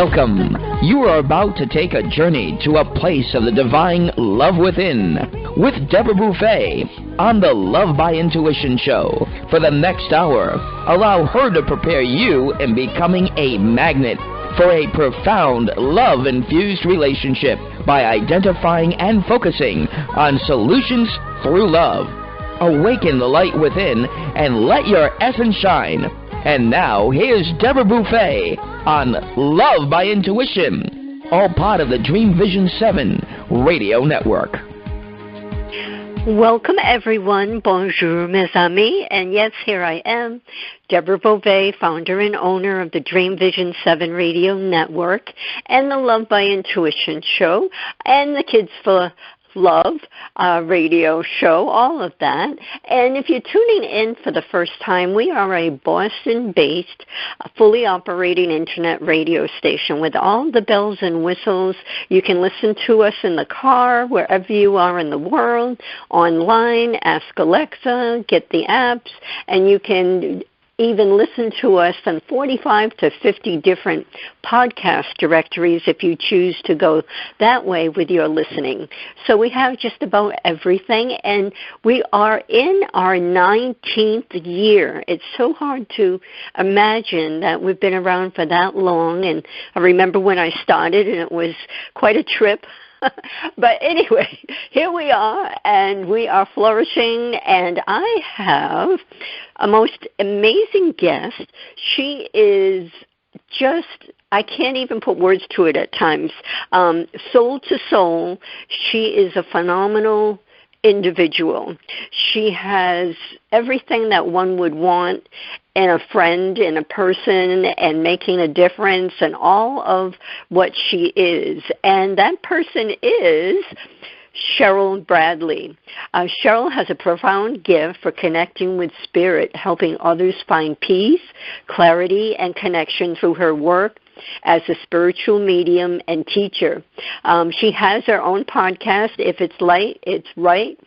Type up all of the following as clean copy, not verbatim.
Welcome. You are about to take a journey to a place of the divine love within with Deborah Beauvais on the Love by Intuition show. For the next hour, allow her to prepare you in becoming a magnet for a profound love-infused relationship by identifying and focusing on solutions through love. Awaken the light within and let your essence shine. And now, here's Deborah Beauvais on Love by Intuition, all part of the Dream Vision 7 radio network. Welcome, everyone. Bonjour, mes amis. And yes, here I am, Deborah Beauvais, founder and owner of the Dream Vision 7 radio network and the Love by Intuition show and the Kids for Love radio show, all of that. And if you're tuning in for the first time, we are a Boston-based, fully operating internet radio station with all the bells and whistles. You can listen to us in the car, wherever you are in the world, online, ask Alexa, get the apps, and you can even listen to us on 45 to 50 different podcast directories if you choose to go that way with your listening. So we have just about everything, and we are in our 19th year. It's so hard to imagine that we've been around for that long, and I remember when I started, and it was quite a trip. But anyway, here we are, and we are flourishing, and I have a most amazing guest. She is just, I can't even put words to it at times. Soul to soul, she is a phenomenal individual. She has everything that one would want in a friend, in a person, and making a difference, and all of what she is. And that person is Cheryl Bradley. Cheryl has a profound gift for connecting with spirit, helping others find peace, clarity, and connection through her work as a spiritual medium and teacher. She has her own podcast, If It's Light, It's Right,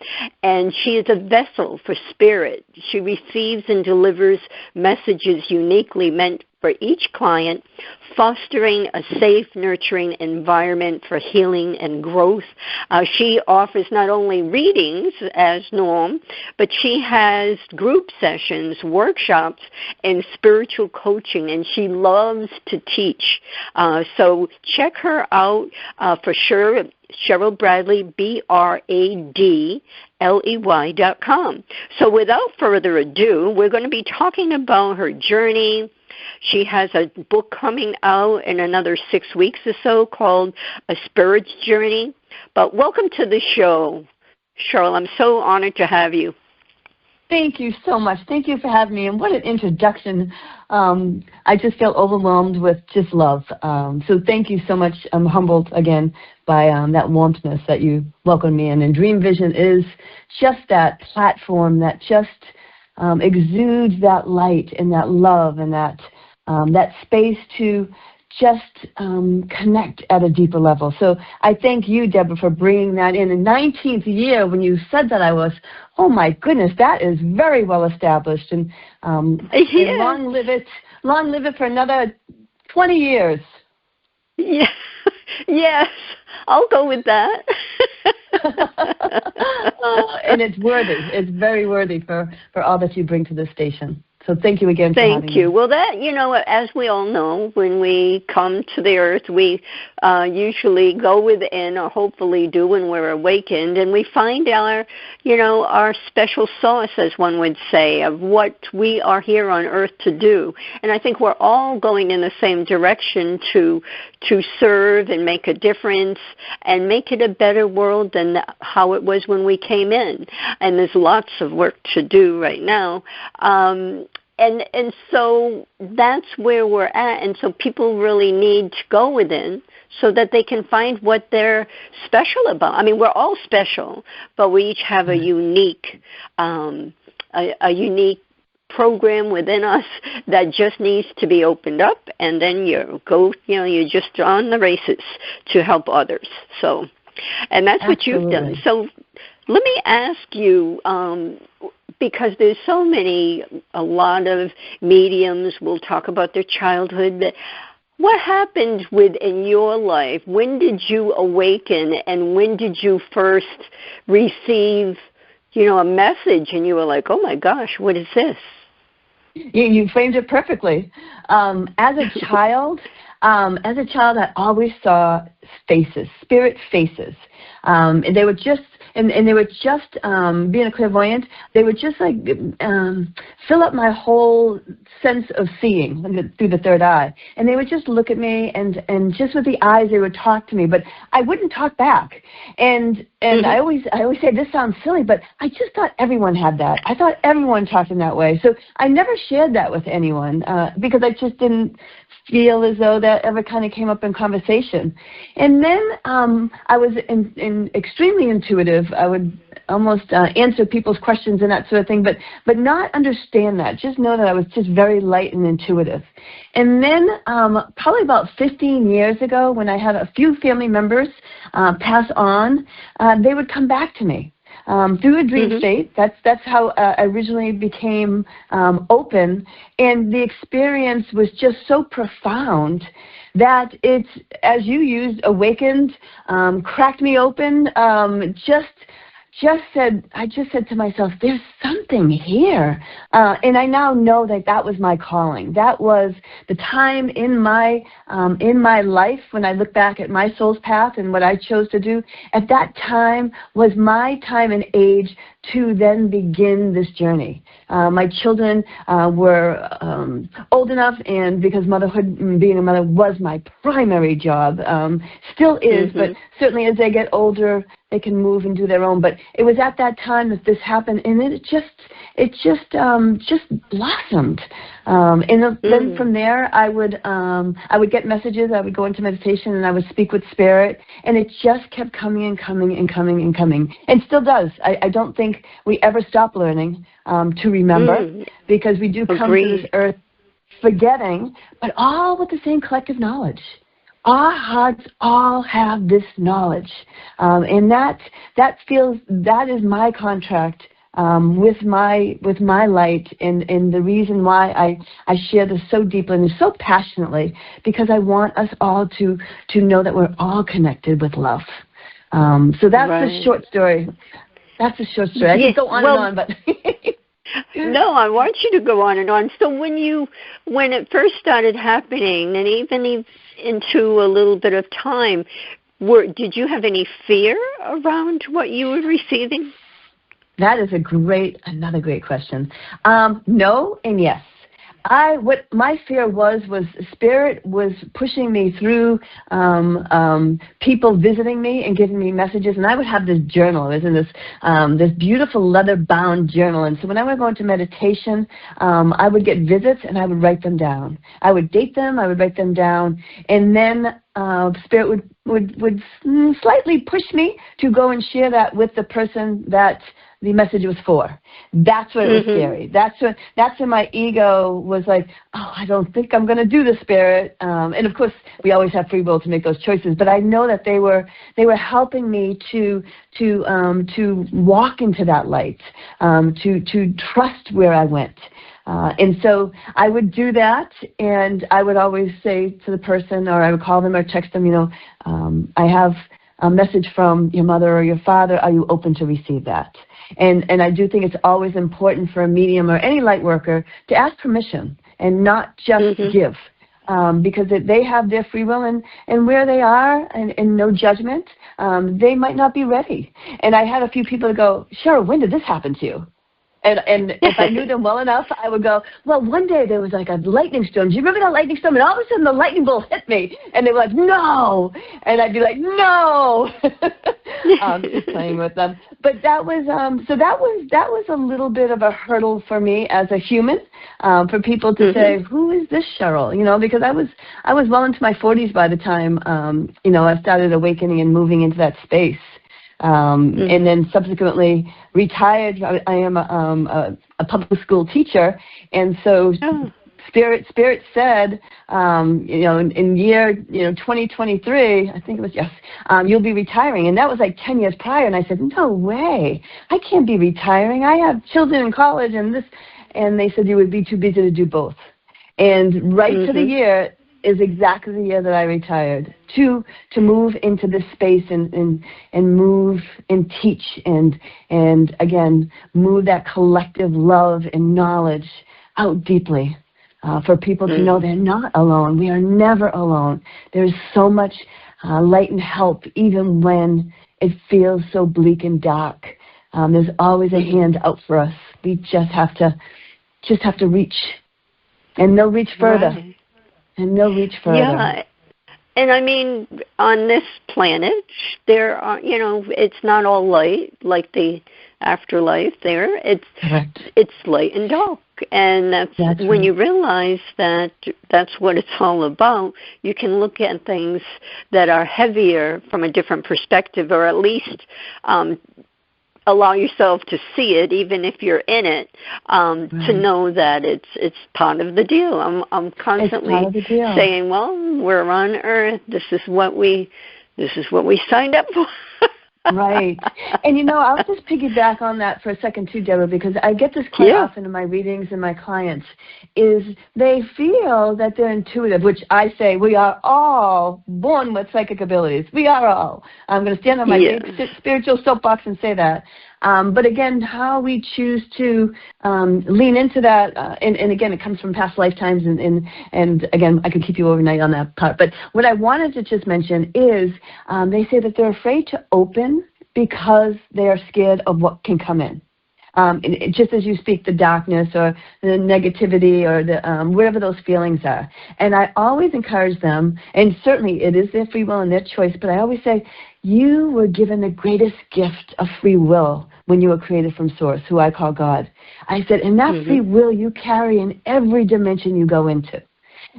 and she is a vessel for spirit. She receives and delivers messages uniquely meant for each client, fostering a safe, nurturing environment for healing and growth. She offers not only readings as norm, but she has group sessions, workshops, and spiritual coaching, and she loves to teach. So check her out for sure. Cheryl Bradley, BRADLEY.com. So without further ado, we're going to be talking about her journey. She has a book coming out in another 6 weeks or so called A Spirit's Journey. But welcome to the show, Cheryl. I'm so honored to have you. Thank you so much. Thank you for having me. And what an introduction. I just felt overwhelmed with just love. So thank you so much. I'm humbled again by that warmthness that you welcomed me in. And Dream Vision is just that platform that just exudes that light and that love and that space to just connect at a deeper level. So I thank you, Deborah, for bringing that in. The 19th year, when you said that, I was, oh my goodness, that is very well established. And, and long live it for another 20 years. Yeah. Yes, I'll go with that. And it's worthy. It's very worthy for all that you bring to this station. So thank you again for having me. Thank you. Well, that, as we all know, when we come to the earth, we usually go within, or hopefully do when we're awakened, and we find our special source, as one would say, of what we are here on earth to do. And I think we're all going in the same direction to serve and make a difference and make it a better world than how it was when we came in. And there's lots of work to do right now. And so that's where we're at. And so people really need to go within so that they can find what they're special about. I mean, we're all special, but we each have a unique program within us that just needs to be opened up, and then you're just on the races to help others. So, and that's Absolutely. What you've done. So let me ask you, because there's a lot of mediums will talk about their childhood, but What happened in your life? When did you awaken, and when did you first receive, a message, and you were like, "Oh my gosh, what is this?" You framed it perfectly. As a child, I always saw faces, spirit faces. And they were just, being a clairvoyant, they would just like fill up my whole sense of seeing through the third eye. And they would just look at me, and just with the eyes, they would talk to me, but I wouldn't talk back. And I always say, this sounds silly, but I just thought everyone had that. I thought everyone talked in that way. So I never shared that with anyone because I just didn't feel as though that ever kind of came up in conversation. And then I was extremely intuitive. I would almost answer people's questions and that sort of thing, but not understand that. Just know that I was just very light and intuitive. And then probably about 15 years ago, when I had a few family members pass on, they would come back to me. Through a dream state. That's how I originally became open, and the experience was just so profound that it's, as you used, awakened, cracked me open, I just said to myself, there's something here. And I now know that was my calling. That was the time in my life when I look back at my soul's path and what I chose to do. At that time was my time and age to then begin this journey. My children were old enough, and because motherhood, being a mother, was my primary job, still is, but certainly as they get older, they can move and do their own. But it was at that time that this happened, and it just blossomed. And then from there, I would get messages. I would go into meditation, and I would speak with spirit, and it just kept coming and coming and coming and coming, and still does. I don't think we ever stop learning to remember, because we do come to this earth forgetting, but all with the same collective knowledge. Our hearts all have this knowledge, and that is my contract with my light, and the reason why I share this so deeply and so passionately, because I want us all to know that we're all connected with love. So that's the short story. That's a short story. I could go on and on, but no, I want you to go on and on. So when it first started happening, and even into a little bit of time, did you have any fear around what you were receiving? That is another great question. No and yes. What my fear was spirit was pushing me through people visiting me and giving me messages, and I would have this journal. It was in this beautiful leather-bound journal, and so when I would go into meditation, I would get visits, and I would write them down. I would date them, I would write them down, and then spirit would slightly push me to go and share that with the person that the message was for. That's when it was scary. That's when my ego was like, oh, I don't think I'm going to do this, spirit. And of course, we always have free will to make those choices. But I know that they were helping me to walk into that light, to trust where I went. And so I would do that, and I would always say to the person, or I would call them or text them, I have a message from your mother or your father. Are you open to receive that? And I do think it's always important for a medium or any light worker to ask permission and not just give, because they have their free will, and where they are, and no judgment, they might not be ready. And I had a few people go, Cheryl, when did this happen to you? And if I knew them well enough, I would go, well, one day there was like a lightning storm. Do you remember that lightning storm? And all of a sudden the lightning bolt hit me. And they were like, no. And I'd be like, no. Just playing with them. But that was a little bit of a hurdle for me as a human, for people to say, who is this Cheryl? Because I was well into my 40s by the time, I started awakening and moving into that space. And then subsequently retired. I am a public school teacher, and so Spirit said, in year 2023, I think it was, yes, you'll be retiring, and that was like 10 years prior. And I said, no way, I can't be retiring. I have children in college, and they said you would be too busy to do both. And right to the year, is exactly the year that I retired, to move into this space and move and teach and again, move that collective love and knowledge out deeply for people to know they're not alone. We are never alone. There's so much light and help even when it feels so bleak and dark. There's always a hand out for us. We just have to reach, and they'll reach further. Right. And they'll reach further. Yeah, and I mean, on this planet, there are, it's not all light like the afterlife. It's light and dark, and that's when right. you realize that that's what it's all about. You can look at things that are heavier from a different perspective, or at least allow yourself to see it, even if you're in it, to know that it's part of the deal. I'm constantly saying, well, we're on Earth. This is what we signed up for. Right. And I'll just piggyback on that for a second too, Deborah, because I get this quite often in my readings and my clients, is they feel that they're intuitive, which I say we are all born with psychic abilities. We are all. I'm going to stand on my big spiritual soapbox and say that. But again, how we choose to lean into that, and again, it comes from past lifetimes, and again, I could keep you overnight on that part. But what I wanted to just mention is they say that they're afraid to open because they are scared of what can come in. Just as you speak, the darkness or the negativity or the whatever those feelings are. And I always encourage them, and certainly it is their free will and their choice, but I always say, you were given the greatest gift of free will when you were created from Source, who I call God. I said, and that free will you carry in every dimension you go into.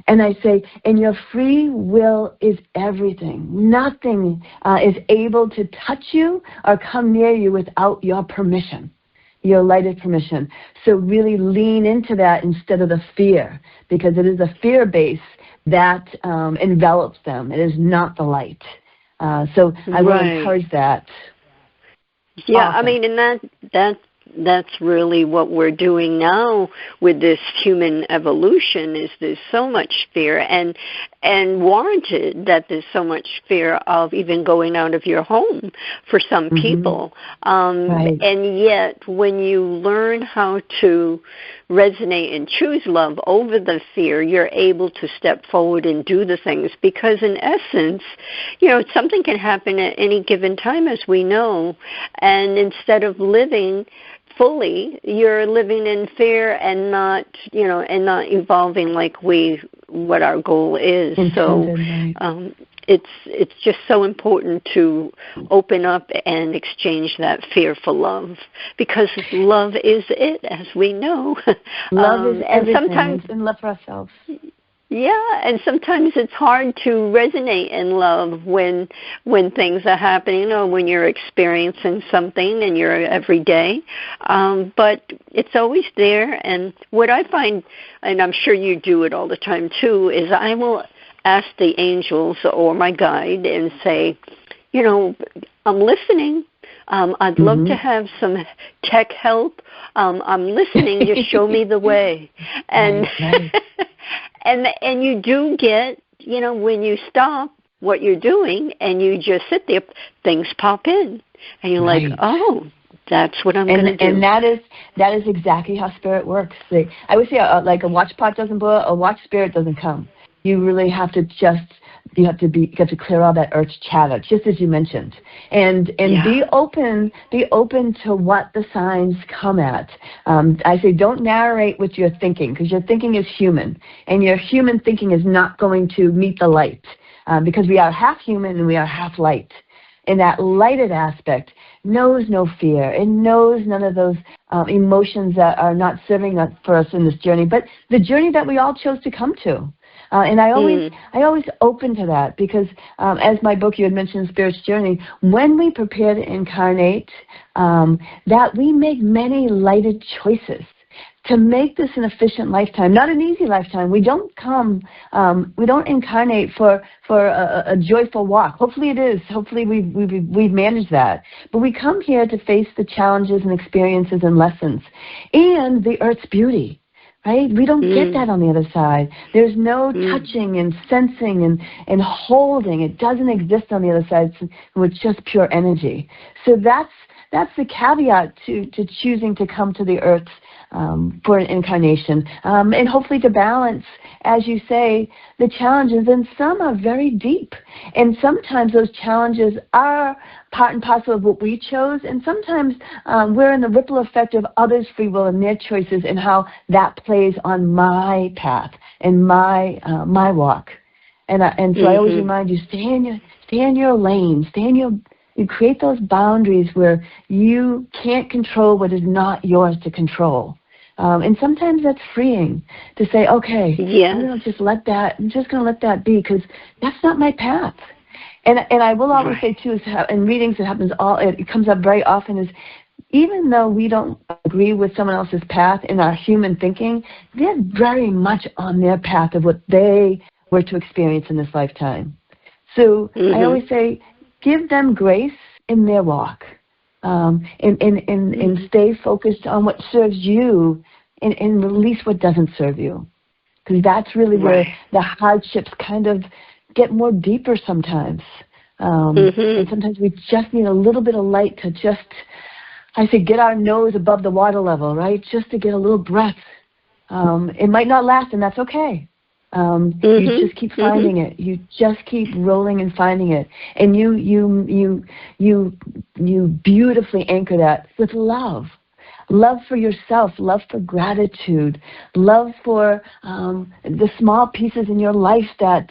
And I say, and your free will is everything. Nothing is able to touch you or come near you without your permission, your lighted permission. So really lean into that instead of the fear, because it is a fear base that envelops them. It is not the light. So I will encourage that. Yeah, Awesome. I mean, and that's really what we're doing now with this human evolution. Is there's so much fear and warranted that there's so much fear of even going out of your home for some people. And yet, when you learn how to resonate and choose love over the fear, you're able to step forward and do the things, because in essence, something can happen at any given time, as we know, and instead of living fully, you're living in fear and not evolving like what our goal is. It's just so important to open up and exchange that fear for love, because love is it, as we know. Love is everything, and sometimes, and love for ourselves. Yeah, and sometimes it's hard to resonate in love when things are happening or when you're experiencing something in your everyday. But it's always there. And what I find, and I'm sure you do it all the time too, is I will ask the angels or my guide and say, I'm listening. I'd love to have some tech help. I'm listening. Just show me the way. And and you do get, when you stop what you're doing and you just sit there, things pop in, and you're like, oh, that's what I'm going to do. And that is exactly how spirit works. I would say like a watch pot doesn't blow, a watch spirit doesn't come. You really have to you have to clear all that earth chatter, just as you mentioned, and be open to what the signs come at. I say don't narrate with your thinking, because your thinking is human, and your human thinking is not going to meet the light, because we are half human and we are half light. And that lighted aspect knows no fear. It knows none of those emotions that are not serving for us in this journey, but the journey that we all chose to come to. And I always open to that, because as my book, you had mentioned, Spirit's Journey, when we prepare to incarnate, that we make many lighted choices to make this an efficient lifetime, not an easy lifetime. We don't incarnate for a joyful walk. Hopefully it is. Hopefully we've managed that. But we come here to face the challenges and experiences and lessons and the earth's beauty. right? We don't get that on the other side. There's no touching and sensing and holding. It doesn't exist on the other side. It's just pure energy. So that's the caveat to choosing to come to the earth for an incarnation, and hopefully to balance, as you say, the challenges. And some are very deep, and sometimes those challenges are part and parcel of what we chose, and sometimes we're in the ripple effect of others' free will and their choices and how that plays on my path and my walk. And so I always remind you, stay in your lane, you create those boundaries where you can't control what is not yours to control. And sometimes that's freeing to say, okay, I'm going to just let that, I'm just going to let that be, because that's not my path. And I will always say, too, in readings, it comes up very often, is even though we don't agree with someone else's path in our human thinking, they're very much on their path of what they were to experience in this lifetime. So I always say, give them grace in their walk, and stay focused on what serves you, and release what doesn't serve you. Because that's really where the hardships kind of get more deeper sometimes. And sometimes we just need a little bit of light to just, I say, get our nose above the water level, right? Just to get a little breath. It might not last, and that's okay. You just keep finding it. You just keep rolling and finding it, and you beautifully anchor that with love for yourself, love for gratitude, love for the small pieces in your life that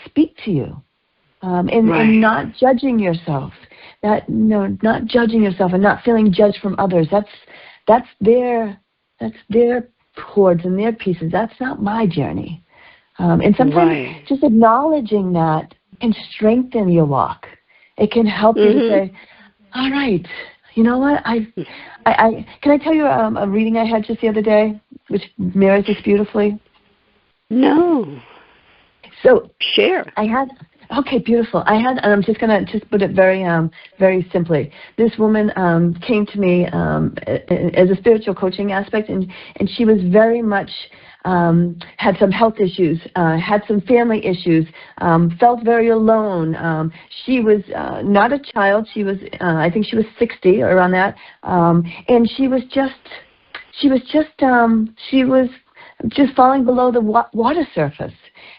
speak to you, and not judging yourself. Not judging yourself and not feeling judged from others. That's their chords and their pieces. That's not my journey. And sometimes just acknowledging that can strengthen your walk. It can help you to say, all right, you know what? Can I tell you a reading I had just the other day, which mirrors this beautifully? No. So share. Okay, beautiful. I'm just going to put it very, very simply. This woman came to me as a spiritual coaching aspect, and she was very much had some health issues, had some family issues, felt very alone. She was not a child. She was, I think she was 60 or around that, and she was just falling below the water surface.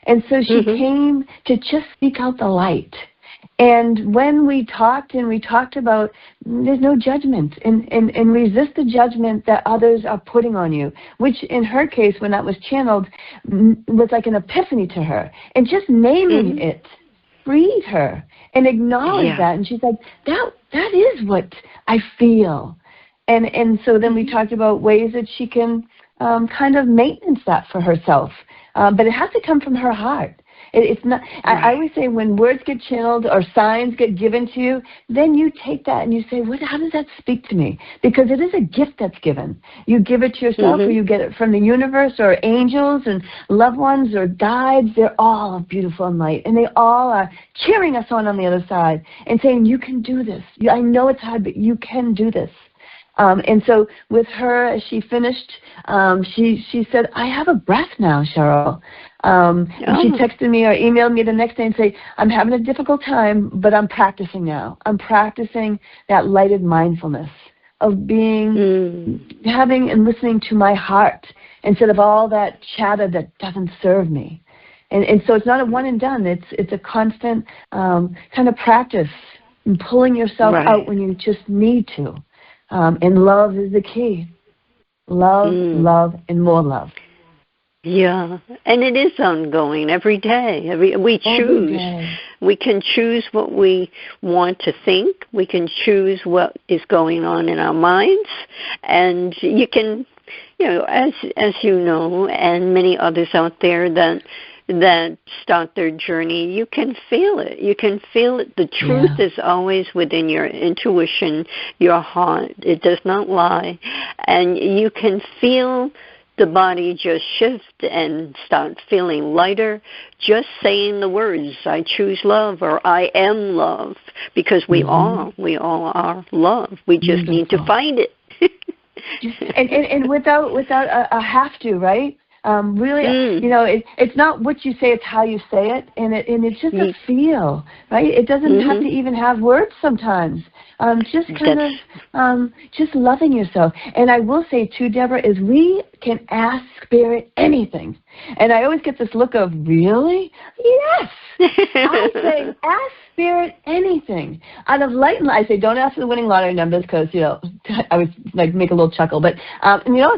And so she came to just seek out the light. And when we talked about there's no judgment, and resist the judgment that others are putting on you, which in her case, when that was channeled, was like an epiphany to her. And just naming it freed her and acknowledged that. And she's like, that is what I feel. And so then we talked about ways that she can kind of maintenance that for herself. But it has to come from her heart. It's not. I always say, when words get channeled or signs get given to you, then you take that and you say, how does that speak to me? Because it is a gift that's given. You give it to yourself, or you get it from the universe, or angels and loved ones or guides. They're all beautiful and light, and they all are cheering us on the other side and saying, you can do this. I know it's hard, but you can do this. And so with her, as she finished, she said, I have a breath now, Cheryl. And she texted me or emailed me the next day and said, I'm having a difficult time, but I'm practicing now. I'm practicing that lighted mindfulness of being, having and listening to my heart instead of all that chatter that doesn't serve me. And so it's not a one and done. It's a constant kind of practice and pulling yourself out when you just need to. And love is the key. Love, love, and more love. Yeah, and it is ongoing every day. We choose. Day. We can choose what we want to think. We can choose what is going on in our minds. And you can, as you know, and many others out there that start their journey, you can feel it. You can feel it. The truth is always within your intuition, your heart. It does not lie. And you can feel the body just shift and start feeling lighter, just saying the words, I choose love, or I am love, because we all are love. We just need to find it. and without a have to, right? Really, it's not what you say, it's how you say it, and it's just a feel, right? It doesn't have to even have words sometimes. Just just loving yourself. And I will say too, Deborah, is we can ask Spirit anything. And I always get this look of, really? Yes. I say, ask Spirit anything. Out of light and light, I say, don't ask for the winning lottery numbers because, I would like make a little chuckle. But,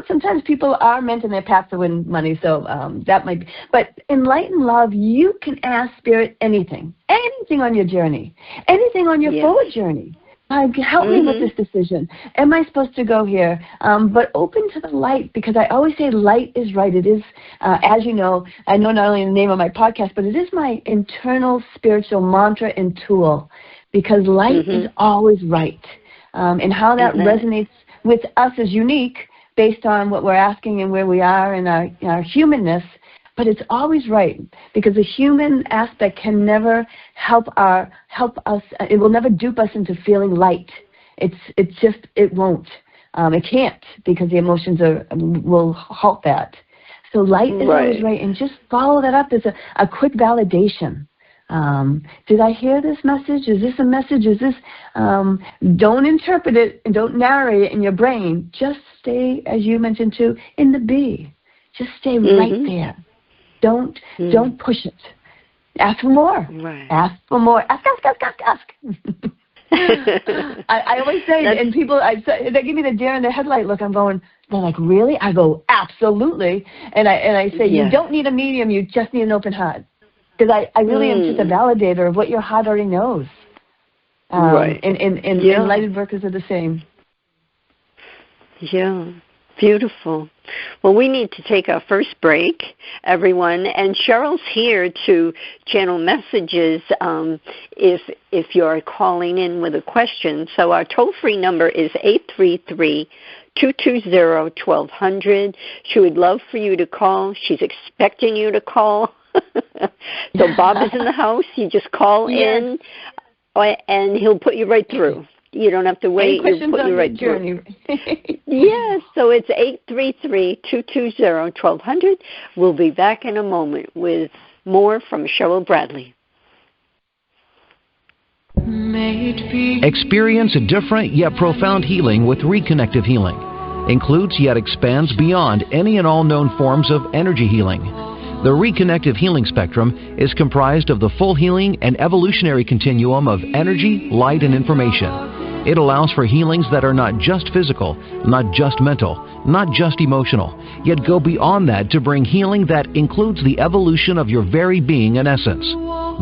sometimes people are meant in their path to win money, so that might be. But in light and love, you can ask Spirit anything. Anything on your journey. Anything on your forward journey. Help me with this decision. Am I supposed to go here? But open to the light, because I always say light is right. It is, as you know, I know not only the name of my podcast, but it is my internal spiritual mantra and tool, because light is always right. And how that resonates with us is unique based on what we're asking and where we are in our humanness. But it's always right, because the human aspect can never help us. It will never dupe us into feeling light. It won't. It can't, because the emotions will halt that. So light is always right, and just follow that up as a quick validation. Did I hear this message? Is this a message? Is this? Don't interpret it and don't narrate it in your brain. Just stay, as you mentioned too, in the be. Just stay right there. Don't push it. Ask for more. Right. Ask for more. Ask. I always say, and people, they give me the deer in the headlight look. They're like, really? I go, absolutely. And I say, you don't need a medium. You just need an open heart. Because I really am just a validator of what your heart already knows. And enlightened workers are the same. Yeah. Beautiful. Well, we need to take our first break, everyone, and Cheryl's here to channel messages if you're calling in with a question. So our toll-free number is 833-220-1200. She would love for you to call. She's expecting you to call. So Bob is in the house. You just call in, and he'll put you right through. You don't have to wait. He'll put you right through. Yes, so it's 833-220-1200. We'll be back in a moment with more from Cheryl Bradley. Experience a different yet profound healing with Reconnective Healing. Includes yet expands beyond any and all known forms of energy healing. The Reconnective Healing spectrum is comprised of the full healing and evolutionary continuum of energy, light, and information. It allows for healings that are not just physical, not just mental, not just emotional, yet go beyond that to bring healing that includes the evolution of your very being and essence.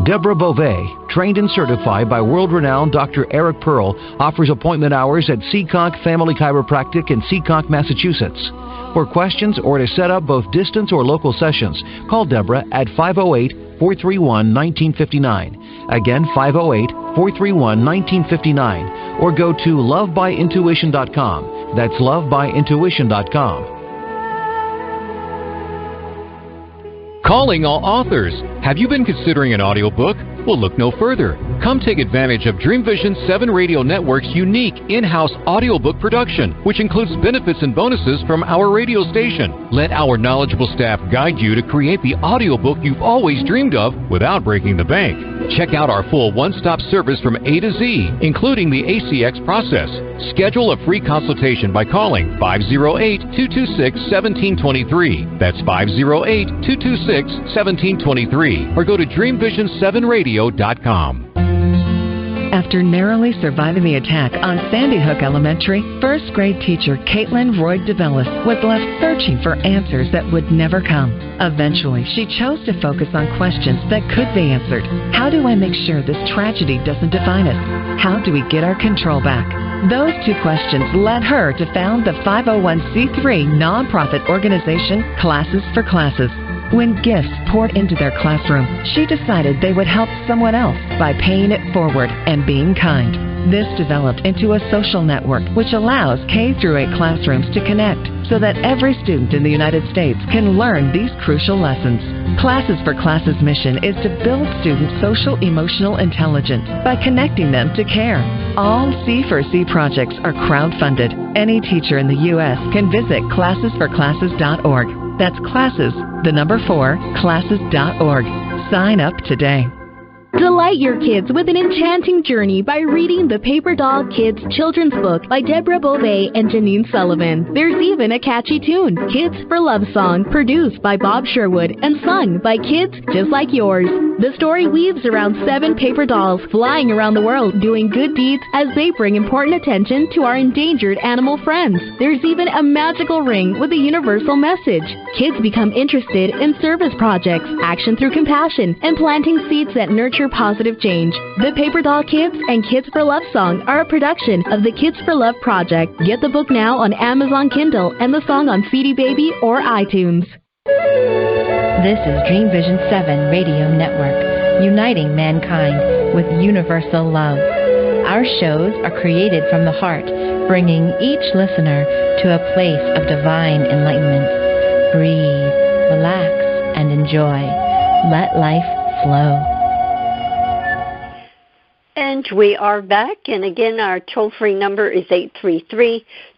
Deborah Beauvais, trained and certified by world-renowned Dr. Eric Pearl, offers appointment hours at Seekonk Family Chiropractic in Seekonk, Massachusetts. For questions or to set up both distance or local sessions, call Deborah at 508-431-1959. Again, 508-431-1959. Or go to lovebyintuition.com. That's lovebyintuition.com. Calling all authors. Have you been considering an audiobook? Well, look no further. Come take advantage of Dream Vision 7 Radio Network's unique in-house audiobook production, which includes benefits and bonuses from our radio station. Let our knowledgeable staff guide you to create the audiobook you've always dreamed of without breaking the bank. Check out our full one-stop service from A to Z, including the ACX process. Schedule a free consultation by calling 508-226-1723. That's 508-226-1723. Or go to dreamvision7radio.com. After narrowly surviving the attack on Sandy Hook Elementary, first-grade teacher Caitlin Royd DeBellis was left searching for answers that would never come. Eventually, she chose to focus on questions that could be answered. How do I make sure this tragedy doesn't define us? How do we get our control back? Those two questions led her to found the 501c3 nonprofit organization Classes for Classes. When gifts poured into their classroom, she decided they would help someone else by paying it forward and being kind. This developed into a social network which allows K-8 classrooms to connect so that every student in the United States can learn these crucial lessons. Classes for Classes' mission is to build students' social emotional intelligence by connecting them to care. All C4C projects are crowd-funded. Any teacher in the U.S. can visit classesforclasses.org. That's classes, the number 4, classes.org. Sign up today. Delight your kids with an enchanting journey by reading the Paper Doll Kids children's book by Deborah Beauvais and Janine Sullivan. There's even a catchy tune, Kids for Love Song, produced by Bob Sherwood and sung by kids just like yours. The story weaves around 7 paper dolls flying around the world doing good deeds as they bring important attention to our endangered animal friends. There's even a magical ring with a universal message. Kids become interested in service projects, action through compassion, and planting seeds that nurture positive change. The Paper Doll Kids and Kids for Love Song are a production of the Kids for Love Project. Get the book now on Amazon Kindle and the song on CD Baby or iTunes. This is Dream Vision 7 Radio Network, uniting mankind with universal love. Our shows are created from the heart, bringing each listener to a place of divine enlightenment. Breathe, relax, and enjoy. Let life flow. And we are back, and again, our toll-free number is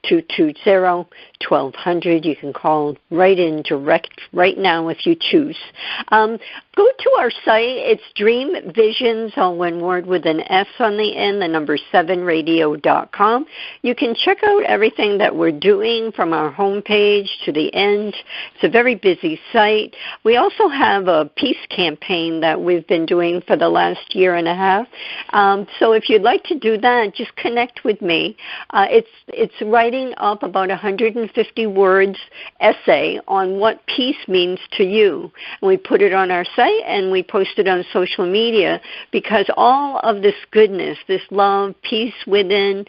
833-220-1200. You can call right in direct right now if you choose. Go to our site. It's Dream Visions, all one word with an S on the end, the number 7radio.com. You can check out everything that we're doing from our homepage to the end. It's a very busy site. We also have a peace campaign that we've been doing for the last year and a half. So if you'd like to do that, just connect with me. It's writing up about 150 words essay on what peace means to you. And we put it on our site and we post it on social media because all of this goodness, this love, peace within,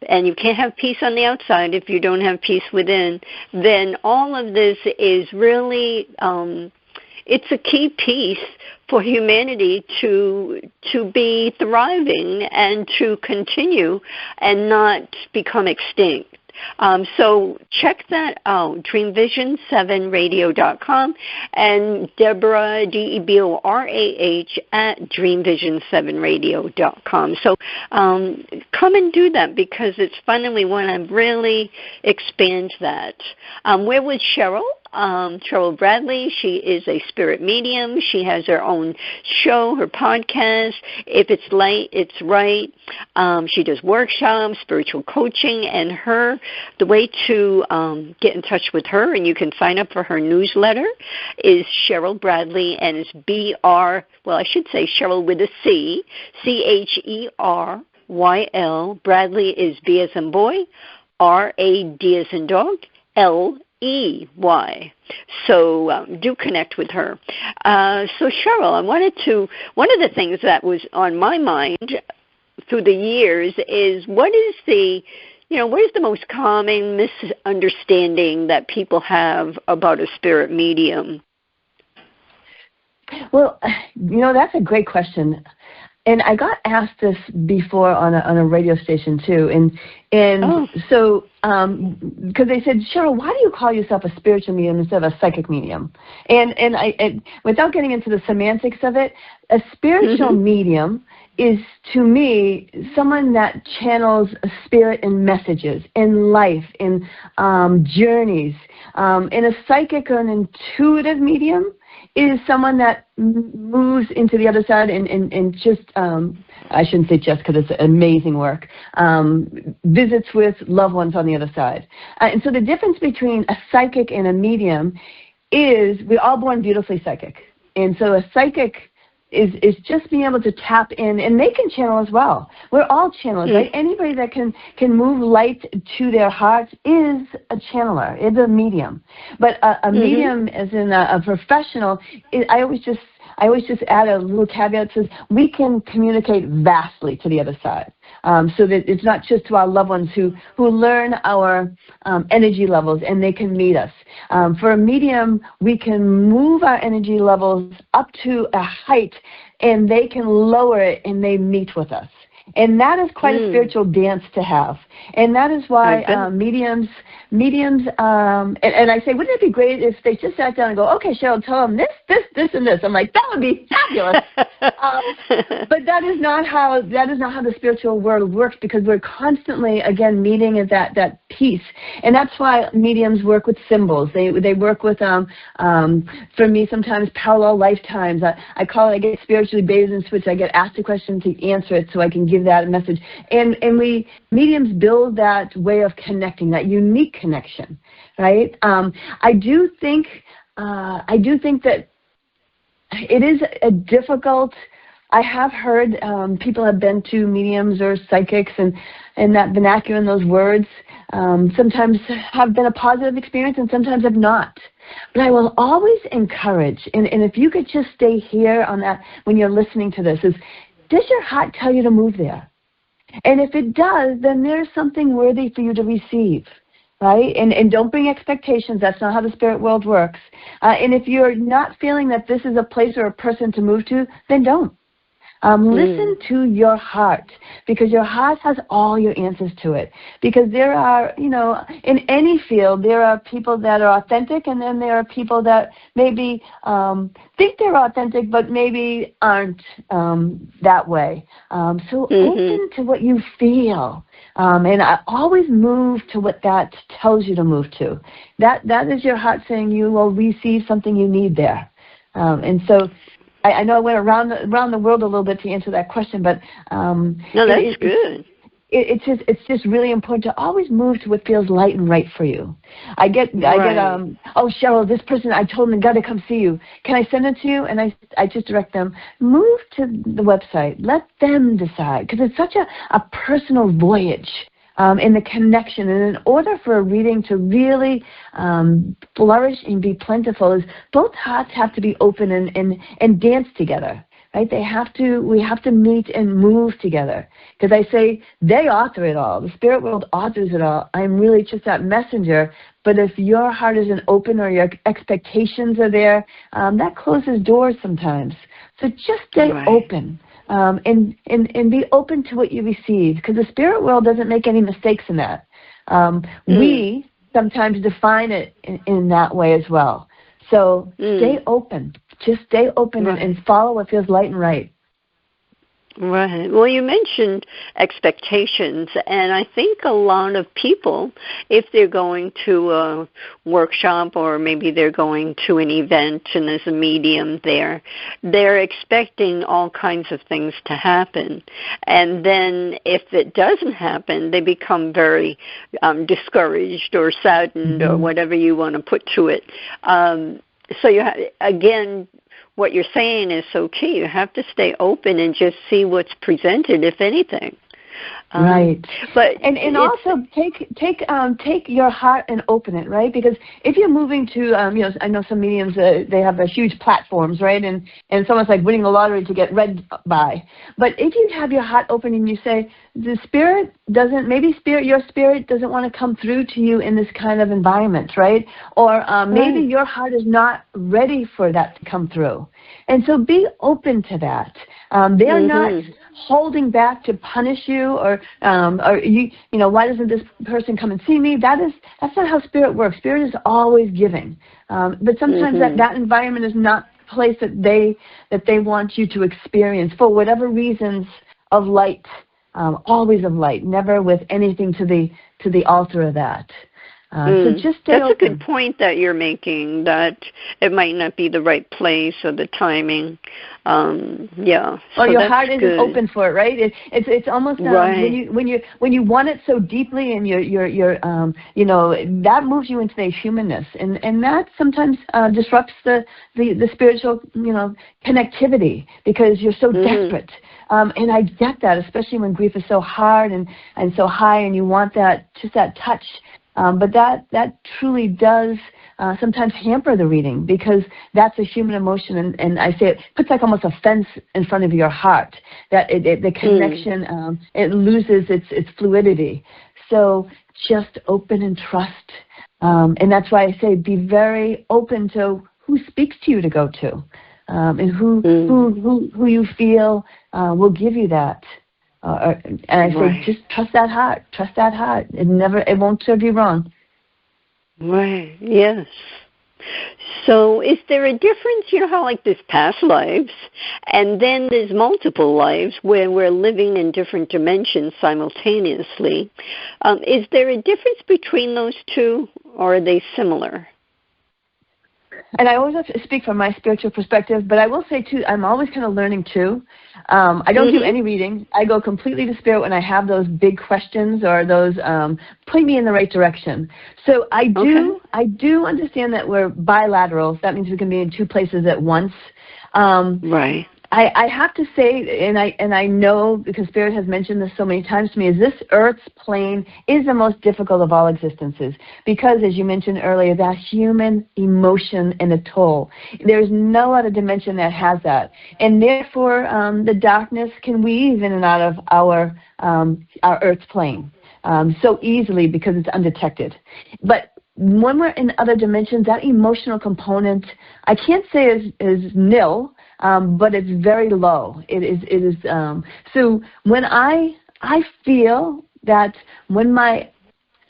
and you can't have peace on the outside if you don't have peace within, then all of this is really, it's a key piece for humanity to be thriving and to continue and not become extinct. So check that out, dreamvision7radio.com, and Deborah, DEBORAH, at dreamvision7radio.com. So come and do that because it's fun and we want to really expand that. We're with Cheryl. Cheryl Bradley. She is a spirit medium. She has her own show, her podcast, If It's Light, It's Right. She does workshops, spiritual coaching, and the way to get in touch with her, and you can sign up for her newsletter, is Cheryl Bradley, and it's Cheryl with a C, CHERYL. Bradley is B as in boy, RAD as in dog, LEY. So do connect with her. So Cheryl, one of the things that was on my mind through the years is what is the most common misunderstanding that people have about a spirit medium? Well, that's a great question. And I got asked this before on a radio station too, so because they said, Cheryl, why do you call yourself a spiritual medium instead of a psychic medium? And I without getting into the semantics of it, a spiritual medium is, to me, someone that channels a spirit in messages, in life, in journeys. And a psychic or an intuitive medium is someone that moves into the other side and just, I shouldn't say just because it's amazing work, visits with loved ones on the other side. And so the difference between a psychic and a medium is we're all born beautifully psychic. And so a psychic is just being able to tap in, and they can channel as well. We're all channelers, right? Anybody that can move light to their heart is a channeler, is a medium. But a medium, as in a professional, I always just add a little caveat that says we can communicate vastly to the other side. So that it's not just to our loved ones who learn our energy levels and they can meet us. For a medium, we can move our energy levels up to a height and they can lower it and they meet with us. And that is quite a spiritual dance to have. And that is why mediums, and I say, wouldn't it be great if they just sat down and go, okay, Cheryl, tell them this, and this. I'm like, that would be fabulous. But that is not how the spiritual world works, because we're constantly, again, meeting at that piece. And that's why mediums work with symbols. They work with, for me, sometimes parallel lifetimes. I call it, I get spiritually bathed in switch. I get asked a question to answer it so I can give that message. And we mediums build that way of connecting, that unique connection, right? I do think that it is a difficult. I have heard people have been to mediums or psychics, and that vernacular and those words sometimes have been a positive experience and sometimes have not. But I will always encourage, and if you could just stay here on that when you're listening to this, is, does your heart tell you to move there? And if it does, then there's something worthy for you to receive, right? And don't bring expectations. That's not how the spirit world works. And if you're not feeling that this is a place or a person to move to, then don't. Listen to your heart, because your heart has all your answers to it. Because there are, in any field, there are people that are authentic, and then there are people that maybe think they're authentic, but maybe aren't that way. So open to what you feel. And I always move to what that tells you to move to. That is your heart saying you will receive something you need there. And so I know I went around the world a little bit to answer that question, but no, that's good. It's just really important to always move to what feels light and right for you. I get oh, Cheryl, this person, I told them they got to come see you. Can I send it to you? And I just direct them, move to the website. Let them decide, because it's such a personal voyage. In the connection. And in order for a reading to really flourish and be plentiful, is both hearts have to be open and dance together, right? We have to meet and move together. Because I say, they author it all. The spirit world authors it all. I'm really just that messenger. But if your heart isn't open or your expectations are there, that closes doors sometimes. So just stay open. And be open to what you receive, because the spirit world doesn't make any mistakes in that. We sometimes define it in that way as well. So stay open. Just stay open and follow what feels light and right. Right. Well, you mentioned expectations, and I think a lot of people, if they're going to a workshop or maybe they're going to an event and there's a medium there, they're expecting all kinds of things to happen. And then if it doesn't happen, they become very discouraged or saddened or whatever you want to put to it. So again, what you're saying is so key. You have to stay open and just see what's presented, if anything. Right. But and also take your heart and open it, right? Because if you're moving to, I know some mediums, they have huge platforms, right? And it's almost like winning the lottery to get read by. But if you have your heart open and you say, your spirit doesn't want to come through to you in this kind of environment, right? Or maybe your heart is not ready for that to come through. And so be open to that. They're not holding back to punish you, or why doesn't this person come and see me? That's not how spirit works. Spirit is always giving, but sometimes that environment is not the place that they want you to experience for whatever reasons of light. Always of light, never with anything to the altar of that. So just stay open. That's a good point that you're making, that it might not be the right place or the timing. Or so your heart isn't open for it, right? It's almost when you want it so deeply, and you're that moves you into the humanness, and that sometimes disrupts the spiritual connectivity, because you're so desperate. And I get that, especially when grief is so hard and so high, and you want that touch. But that truly does sometimes hamper the reading, because that's a human emotion, and I say it puts like almost a fence in front of your heart, that the connection, it loses its fluidity. So just open and trust, and that's why I say be very open to who speaks to you to go to, and who you feel will give you that And I say, just trust that heart. Trust that heart. It won't serve you wrong. Right. Yes. So is there a difference, you know how like there's past lives and then there's multiple lives where we're living in different dimensions simultaneously. Is there a difference between those two, or are they similar? And I always have to speak from my spiritual perspective, but I will say, too, I'm always kind of learning, too. I don't do any reading. I go completely to spirit when I have those big questions or those point me in the right direction. So I do understand that we're bilateral. So that means we can be in two places at once. Right. I have to say, and I know because Spirit has mentioned this so many times to me, is this Earth's plane is the most difficult of all existences because, as you mentioned earlier, that human emotion and a toll. There's no other dimension that has that, and therefore the darkness can weave in and out of our Earth's plane so easily because it's undetected. But when we're in other dimensions, that emotional component, I can't say is nil. But it's very low. It is. So when I feel that when my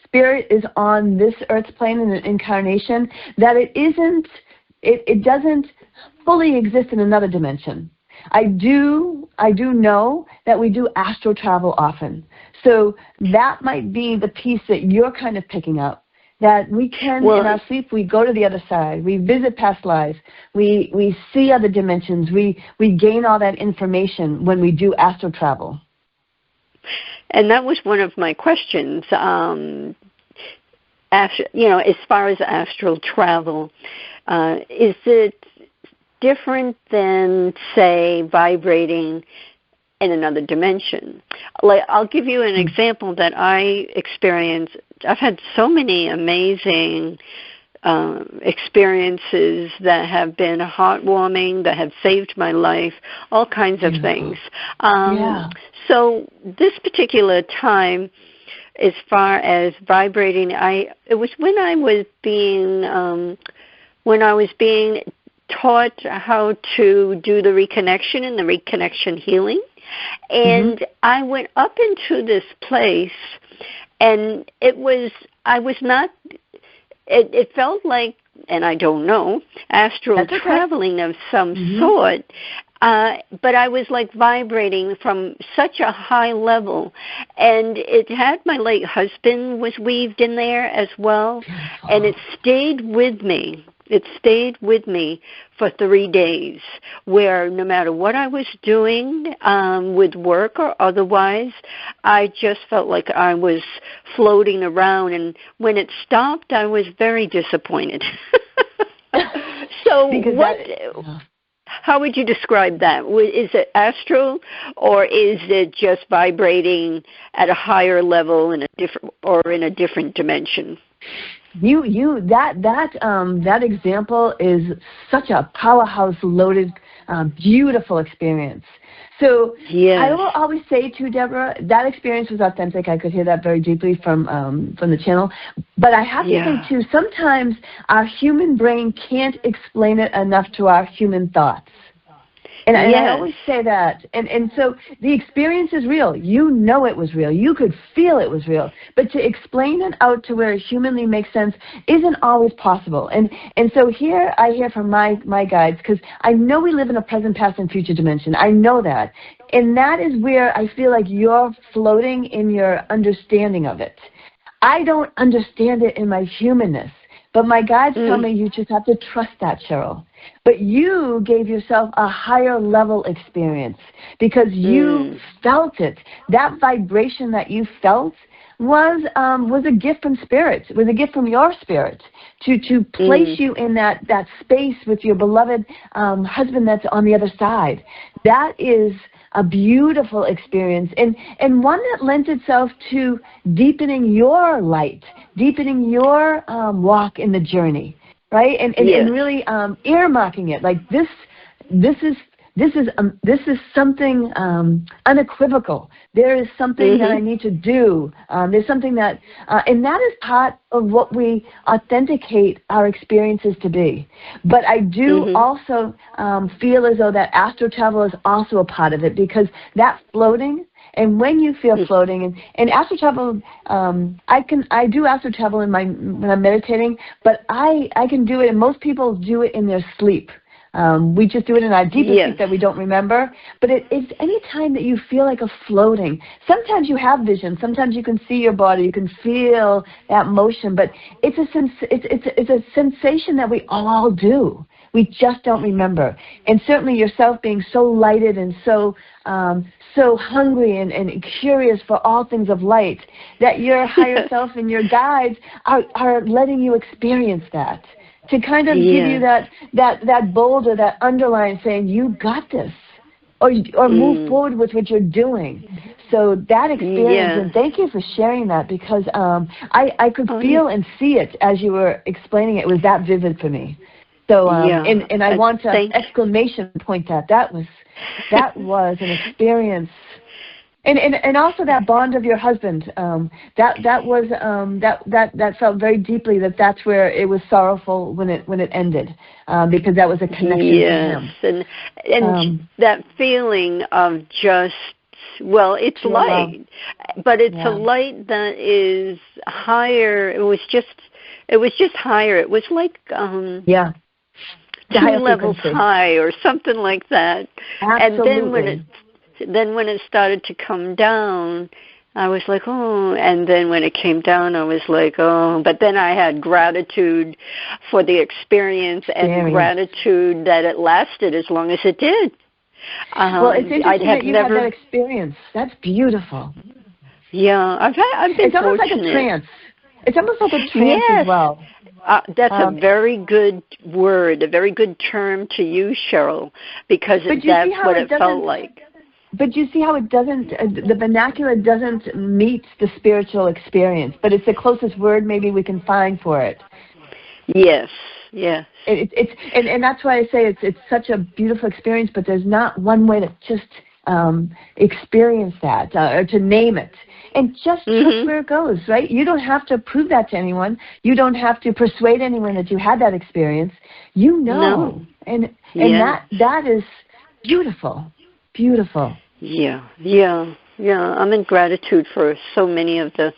spirit is on this Earth's plane in an incarnation, that it doesn't fully exist in another dimension. I do know that we do astral travel often. So that might be the piece that you're kind of picking up. That we can, in our sleep, we go to the other side. We visit past lives. We see other dimensions. We gain all that information when we do astral travel. And that was one of my questions. As far as astral travel, is it different than, say, vibrating in another dimension? Like, I'll give you an example that I experienced. I've had so many amazing experiences that have been heartwarming, that have saved my life, all kinds of things. So this particular time, as far as vibrating, it was when I was being taught how to do the reconnection and the reconnection healing. And I went up into this place, and it felt like, and I don't know, astral traveling of some sort, but I was like vibrating from such a high level, and it had my late husband was weaved in there as well, and it stayed with me. It stayed with me for 3 days, where no matter what I was doing with work or otherwise, I just felt like I was floating around. And when it stopped, I was very disappointed. So how would you describe that? Is it astral, or is it just vibrating at a higher level in a different dimension? That example is such a powerhouse loaded, beautiful experience. So I will always say to Deborah, that experience was authentic. I could hear that very deeply from the channel. But I have to say too, sometimes our human brain can't explain it enough to our human thoughts. And I always say that. And so the experience is real. You know it was real. You could feel it was real. But to explain it out to where it humanly makes sense isn't always possible. And so here I hear from my guides, because I know we live in a present, past, and future dimension. I know that. And that is where I feel like you're floating in your understanding of it. I don't understand it in my humanness. But my guides tell me you just have to trust that, Cheryl. But you gave yourself a higher level experience because you felt it. That vibration that you felt was a gift from spirit. It was a gift from your spirit to place you in that space with your beloved husband that's on the other side. That is a beautiful experience, and one that lends itself to deepening your light, deepening your walk in the journey, right? And really earmarking it like this is this is something unequivocal. There is something that I need to do. There's something that, and that is part of what we authenticate our experiences to be. But I do also feel as though that astral travel is also a part of it, because that floating, and when you feel floating, and astral travel, I do astral travel when I'm meditating, but I can do it, and most people do it in their sleep. We just do it in our deepest sleep that we don't remember. But it's any time that you feel like a floating. Sometimes you have vision. Sometimes you can see your body. You can feel that motion. But it's a sensation that we all do. We just don't remember. And certainly yourself being so lighted and so hungry and curious for all things of light, that your higher self and your guides are letting you experience that, to kind of give you that boulder, that underline saying, you got this, or move forward with what you're doing. So that experience, and thank you for sharing that, because I could feel and see it as you were explaining it. It was that vivid for me. So, and I want to exclamation point that was an experience. And also that bond of your husband, that felt very deeply that's where it was sorrowful when it ended, because that was a connection to him. And that feeling of just, well, it's light, but it's a light that is higher. It was just higher. It was like 2 levels high or something like that. Absolutely. And then when it started to come down, I was like, oh, and then when it came down, I was like, oh, but then I had gratitude for the experience and gratitude that it lasted as long as it did. Well, it's interesting that you had that experience. That's beautiful. Yeah, I've been It's almost like a trance. It's almost like a trance as well. That's a very good word, a very good term to use, Cheryl, because that's what it felt like. But you see how it doesn't, the vernacular doesn't meet the spiritual experience, but it's the closest word maybe we can find for it. Yes. And that's why I say it's such a beautiful experience, but there's not one way to just experience that or to name it. And just trust where it goes, right? You don't have to prove that to anyone. You don't have to persuade anyone that you had that experience. You know. And that is beautiful. Beautiful. Yeah. I'm in gratitude for so many of the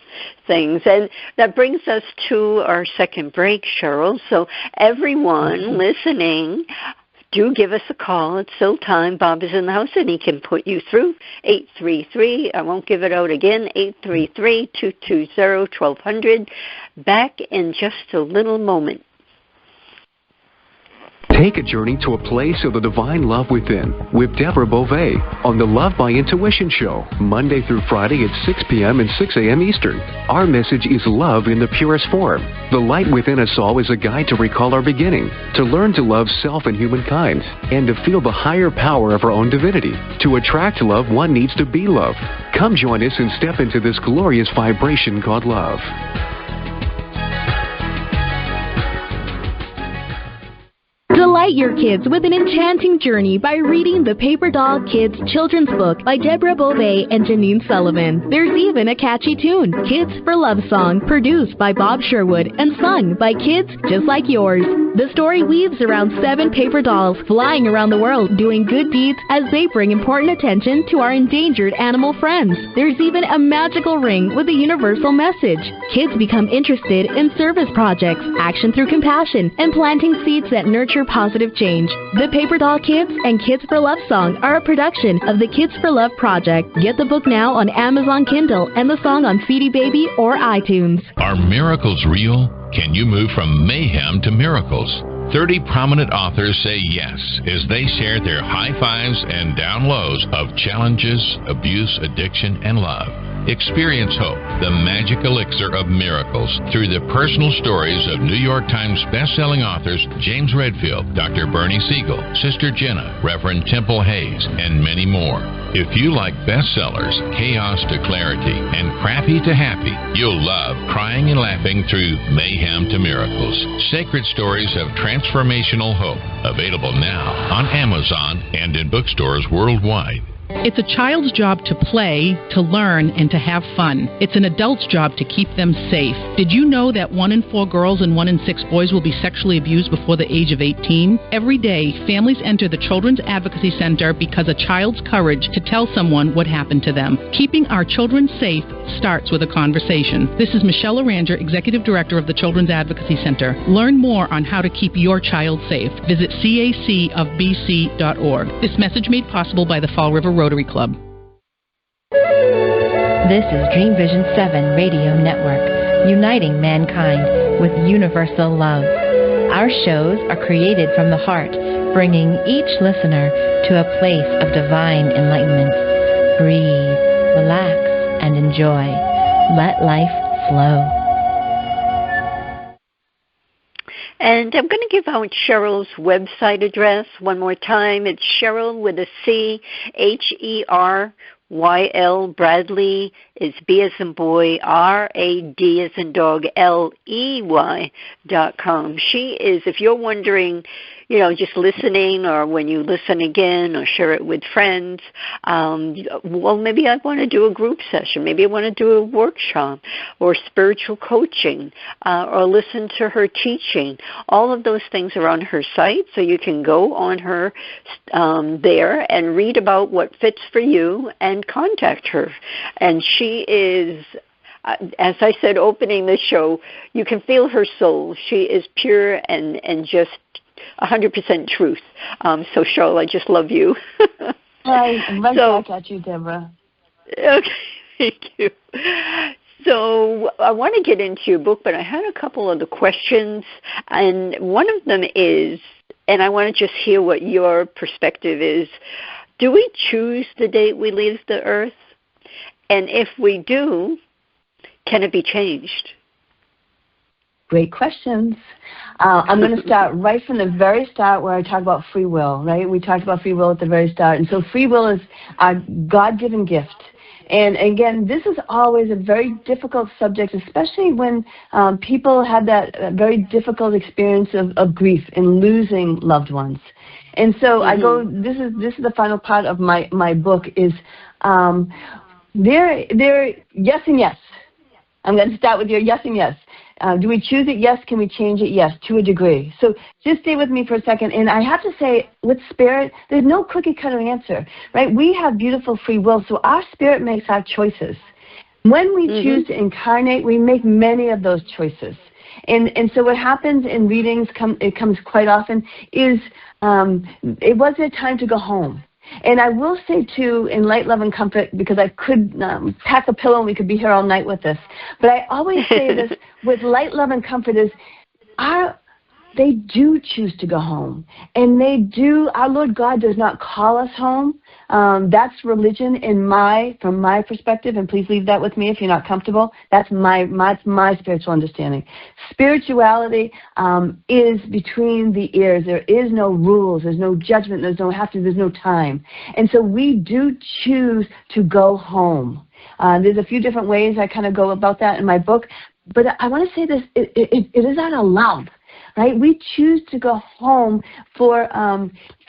things. And that brings us to our second break, Cheryl. So everyone listening, do give us a call. It's still time. Bob is in the house, and he can put you through 833. I won't give it out again. 833-220-1200. Back in just a little moment. Take a journey to a place of the divine love within with Deborah Beauvais on the Love by Intuition Show, Monday through Friday at 6 p.m. and 6 a.m. Eastern. Our message is love in the purest form. The light within us all is a guide to recall our beginning, to learn to love self and humankind, and to feel the higher power of our own divinity. To attract love, one needs to be loved. Come join us and step into this glorious vibration called love. Delight your kids with an enchanting journey by reading the Paper Doll Kids children's book by Deborah Beauvais and Janine Sullivan. There's even a catchy tune, Kids for Love Song, produced by Bob Sherwood and sung by kids just like yours. The story weaves around 7 paper dolls flying around the world doing good deeds as they bring important attention to our endangered animal friends. There's even a magical ring with a universal message. Kids become interested in service projects, action through compassion, and planting seeds that nurture positive change. The Paper Doll Kids and Kids for Love Song are a production of the Kids for Love Project. Get the book now on Amazon Kindle and the song on CD Baby or iTunes. Are miracles real? Can you move from mayhem to miracles? 30 prominent authors say yes as they share their high fives and down lows of challenges, abuse, addiction, and love. Experience hope, the magic elixir of miracles, through the personal stories of New York Times best-selling authors James Redfield, Dr. Bernie Siegel, Sister Jenna, Reverend Temple Hayes, and many more. If you like bestsellers, chaos to clarity, and crappy to happy, you'll love Crying and Laughing Through Mayhem to Miracles. Sacred Stories of Transformational Hope. Available now on Amazon and in bookstores worldwide. It's a child's job to play, to learn, and to have fun. It's an adult's job to keep them safe. Did you know that 1 in 4 girls and 1 in 6 boys will be sexually abused before the age of 18? Every day, families enter the Children's Advocacy Center because a child's courage to tell someone what happened to them. Keeping our children safe starts with a conversation. This is Michelle Aranger, Executive Director of the Children's Advocacy Center. Learn more on how to keep your child safe. Visit cacofbc.org. This message made possible by the Fall River Rotary Club. This is Dream Vision 7 Radio Network, uniting mankind with universal love. Our shows are created from the heart, bringing each listener to a place of divine enlightenment. Breathe, relax, and enjoy. Let life flow. And I'm going to give out Cheryl's website address one more time. It's Cheryl with a C, H-E-R-Y-L, Bradley is B as in boy, R-A-D as in dog, L-E-Y.com. She is, if you're wondering, just listening, or when you listen again or share it with friends, well, maybe I want to do a group session. Maybe I want to do a workshop or spiritual coaching or listen to her teaching. All of those things are on her site, so you can go on her there and read about what fits for you and contact her. And she is, as I said, opening the show, you can feel her soul. She is pure and just 100% truth. So, Cheryl, I just love you. I'm right back at you, Deborah. Okay, thank you. So I want to get into your book, but I had a couple of the questions, and one of them is, and I want to just hear what your perspective is, do we choose the date we leave the earth? And if we do, can it be changed? Great questions. I'm going to start right from the very start where I talk about free will, right? We talked about free will at the very start. And so free will is our God-given gift. And again, this is always a very difficult subject, especially when people have that very difficult experience of grief and losing loved ones. And so I go, this is the final part of my book is there yes and yes. I'm going to start with your yes and yes. Do we choose it? Yes. Can we change it? Yes, to a degree. So just stay with me for a second. And I have to say, with spirit, there's no cookie-cutter answer, right? We have beautiful free will, so our spirit makes our choices. When we choose to incarnate, we make many of those choices. And so what happens in readings, it comes quite often, is it was their time to go home. And I will say, too, in light, love, and comfort, because I could pack a pillow and we could be here all night with this, but I always say this with light, love, and comfort is they do choose to go home. And they do, our Lord God does not call us home. That's religion from my perspective, and please leave that with me if you're not comfortable. That's my spiritual understanding. Spirituality is between the ears. There is no rules. There's no judgment. There's no time. And so we do choose to go home. There's a few different ways I kind of go about that in my book, but I want to say this, it is out of love. Right? We choose to go home for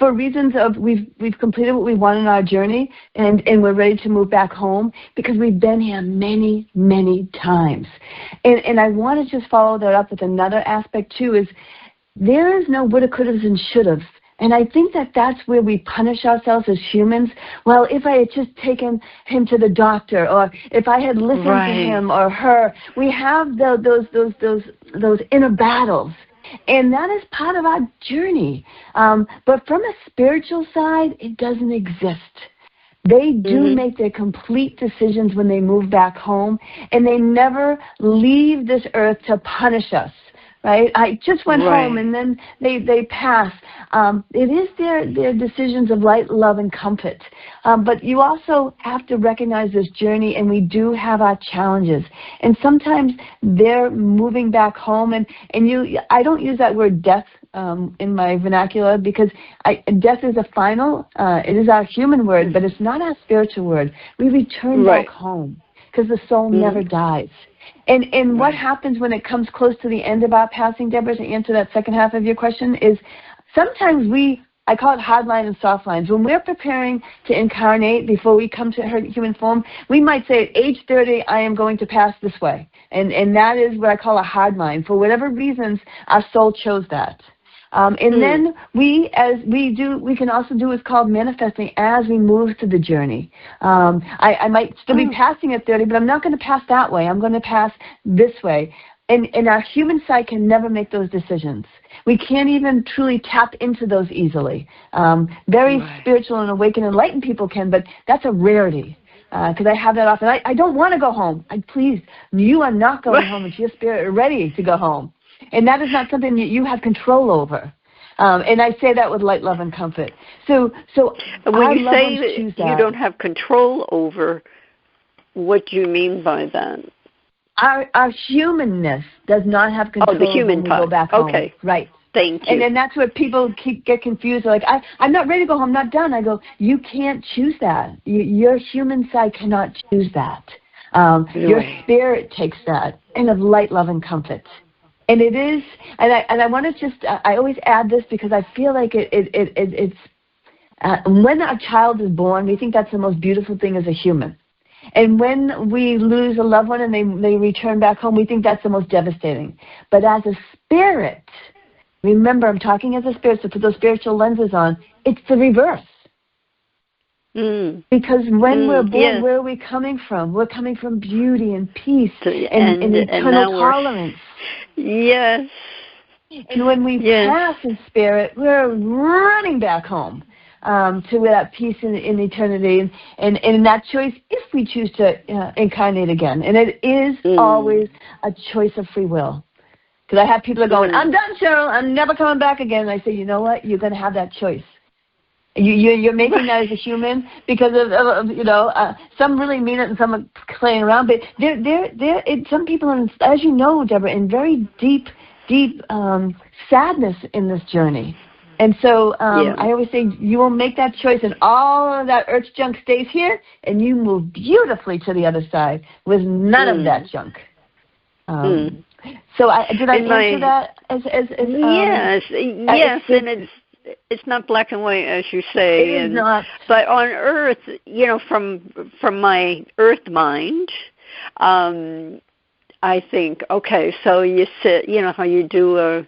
reasons of we've completed what we want in our journey, and we're ready to move back home because we've been here many, many times. And I want to just follow that up with another aspect too, is there is no woulda, couldas, and shouldas. And I think that's where we punish ourselves as humans. Well, if I had just taken him to the doctor, or if I had listened to him or her, we have those inner battles. And that is part of our journey. But from a spiritual side, it doesn't exist. They do make their complete decisions when they move back home, and they never leave this earth to punish us. right? I just went home, and then they pass. It is their decisions of light, love, and comfort. But you also have to recognize this journey, and we do have our challenges. And sometimes they're moving back home, and I don't use that word death in my vernacular, because death is a final. It is our human word, but it's not our spiritual word. We return back home because the soul never dies. And what happens when it comes close to the end of our passing, Deborah, to answer that second half of your question, is sometimes I call it hard line and soft lines. When we're preparing to incarnate before we come to human form, we might say at age 30, I am going to pass this way. And that is what I call a hard line. For whatever reasons, our soul chose that. And then we can also do what's called manifesting as we move through the journey. I might still be passing at 30, but I'm not going to pass that way. I'm going to pass this way. And our human side can never make those decisions. We can't even truly tap into those easily. Very spiritual and awakened, enlightened people can, but that's a rarity. Because I have that often. I don't want to go home. Please, you are not going home. It's your spirit ready to go home. And that is not something that you have control over. And I say that with light, love, and comfort. So when you say you don't have control over, what do you mean by that? Our humanness does not have control. Oh, the human part. When we go back home. Okay. Right. Thank you. And then that's where people get confused. They're like, I'm not ready to go home. I'm not done. I go, you can't choose that. Your human side cannot choose that. Your spirit takes that, and of light, love, and comfort. And it is, and I want to just, I always add this because I feel like it's when a child is born, we think that's the most beautiful thing as a human. And when we lose a loved one and they return back home, we think that's the most devastating. But as a spirit, remember, I'm talking as a spirit, so put those spiritual lenses on, it's the reverse. Because when we're born, where are we coming from? We're coming from beauty and peace and eternal tolerance. Yes. And when we pass in spirit, we're running back home to that peace in eternity. And that choice, if we choose to incarnate again. And it is always a choice of free will. Because I have people that are going, I'm done, Cheryl. I'm never coming back again. And I say, you know what? You're going to have that choice. You're making that as a human because of some really mean it and some are playing around. But some people, as you know, Deborah, in very deep sadness in this journey. And so I always say you will make that choice, and all of that earth junk stays here, and you move beautifully to the other side with none of that junk. So did I answer that? Yes, and it's not black and white, as you say. It is not. But on Earth, from my Earth mind, I think, okay, so you sit, how you do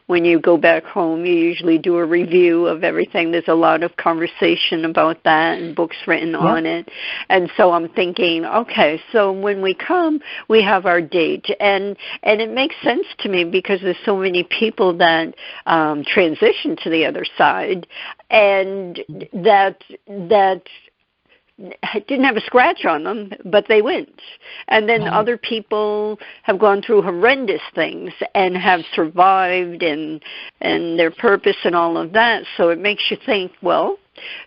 when you go back home, you usually do a review of everything. There's a lot of conversation about that and books written on it. And so I'm thinking, okay, so when we come, we have our date. And it makes sense to me because there's so many people that transition to the other side and that didn't have a scratch on them, but they went. And then other people have gone through horrendous things and have survived and their purpose and all of that. So it makes you think, well,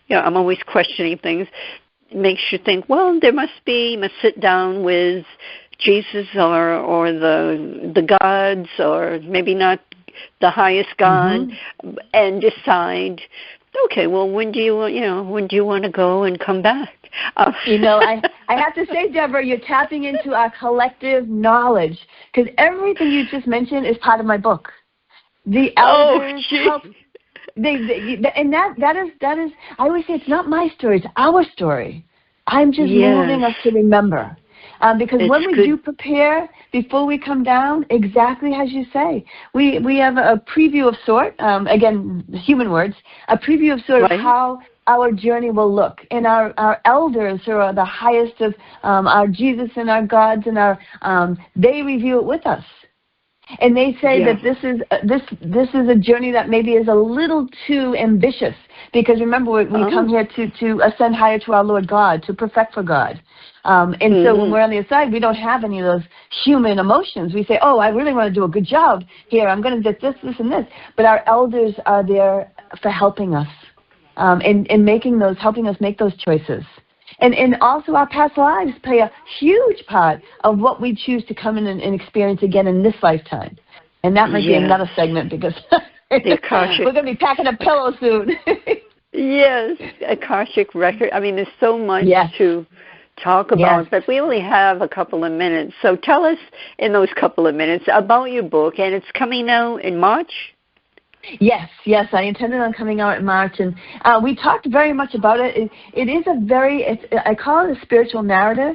I'm always questioning things. It makes you think, well, you must sit down with Jesus or the gods, or maybe not the highest God, and decide, okay, well, when do you want to go and come back? I have to say, Deborah, you're tapping into our collective knowledge, because everything you just mentioned is part of my book. The elders help. And that is. I always say it's not my story; it's our story. I'm just moving us to remember. Because when we do prepare before we come down, exactly as you say, we have a preview of sort, again, human words, a preview of sort of how our journey will look. And our elders, who are the highest of our Jesus and our gods, and they review it with us. And they say that this is a journey that maybe is a little too ambitious, because remember, we come here to ascend higher to our Lord God, to perfect for God. And so when we're on the inside, we don't have any of those human emotions. We say, oh, I really want to do a good job here. I'm going to do this, this, and this. But our elders are there for helping us and helping us make those choices. And also our past lives play a huge part of what we choose to come in and experience again in this lifetime. And that might be another segment because we're going to be packing up pillows soon. Yes, Akashic record. I mean, there's so much to talk about, but we only have a couple of minutes. So tell us in those couple of minutes about your book, and it's coming out in March? Yes, I intended on coming out in March, and we talked very much about it. It is I call it a spiritual narrative,